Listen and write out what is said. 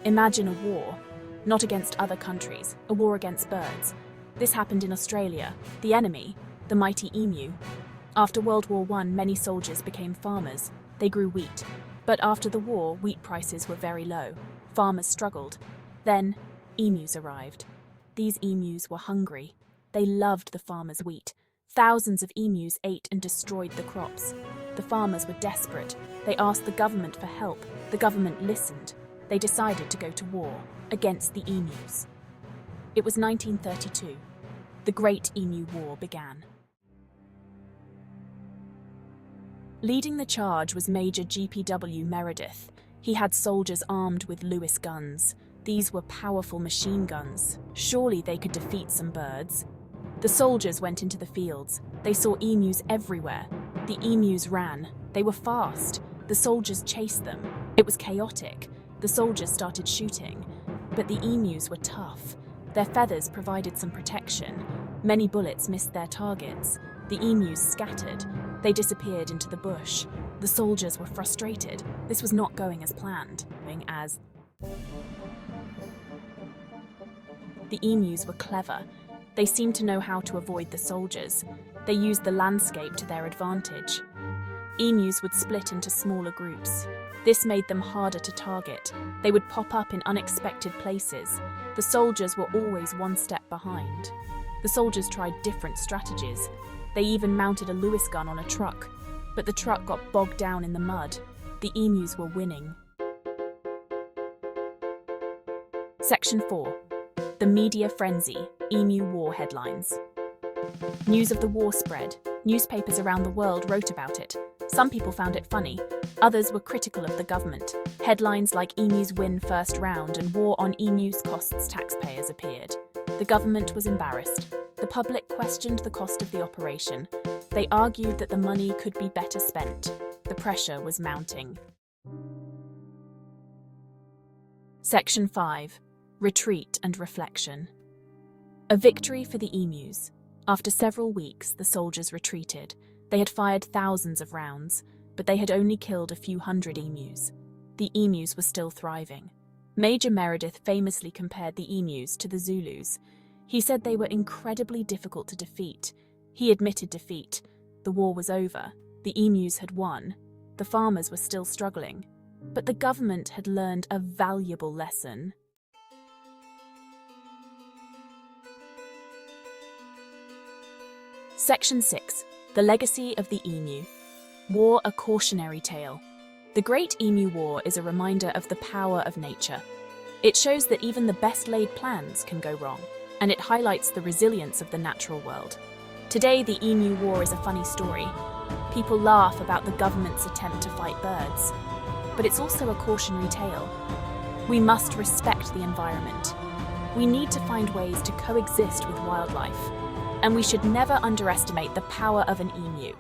Imagine a war, not against other countries, a war against birds. This happened in Australia. The enemy, the mighty emu. After World War I, many soldiers became farmers. They grew wheat. But after the war, wheat prices were very low. Farmers struggled. Then, emus arrived. These emus were hungry. They loved the farmers' wheat. Thousands of emus ate and destroyed the crops. The farmers were desperate. They asked the government for help. The government listened. They decided to go to war against the emus. It was 1932. The Great Emu War began. Leading the charge was Major GPW Meredith. He had soldiers armed with Lewis guns. These were powerful machine guns. Surely they could defeat some birds. The soldiers went into the fields. They saw emus everywhere. The emus ran. They were fast. The soldiers chased them. It was chaotic. The soldiers started shooting. But the emus were tough. Their feathers provided some protection. Many bullets missed their targets. The emus scattered. They disappeared into the bush. The soldiers were frustrated. This was not going as planned. The emus were clever. They seemed to know how to avoid the soldiers. They used the landscape to their advantage. Emus would split into smaller groups. This made them harder to target. They would pop up in unexpected places. The soldiers were always one step behind. The soldiers tried different strategies. They even mounted a Lewis gun on a truck, but the truck got bogged down in the mud. The emus were winning. Section 4. The Media Frenzy, Emu War Headlines. News of the war spread. Newspapers around the world wrote about it. Some people found it funny. Others were critical of the government. Headlines like "Emus win first round" and "War on emus costs taxpayers" appeared. The government was embarrassed. The public questioned the cost of the operation. They argued that the money could be better spent. The pressure was mounting. Section 5. Retreat and Reflection. A victory for the emus. After several weeks, the soldiers retreated. They had fired thousands of rounds, but they had only killed a few hundred emus. The emus were still thriving. Major Meredith famously compared the emus to the Zulus. He said they were incredibly difficult to defeat. He admitted defeat. The war was over. The emus had won. The farmers were still struggling. But the government had learned a valuable lesson. Section 6. The Legacy of the Emu. War, a cautionary tale. The Great Emu War is a reminder of the power of nature. It shows that even the best-laid plans can go wrong, and it highlights the resilience of the natural world. Today, the Emu War is a funny story. People laugh about the government's attempt to fight birds. But it's also a cautionary tale. We must respect the environment. We need to find ways to coexist with wildlife. And we should never underestimate the power of an emu.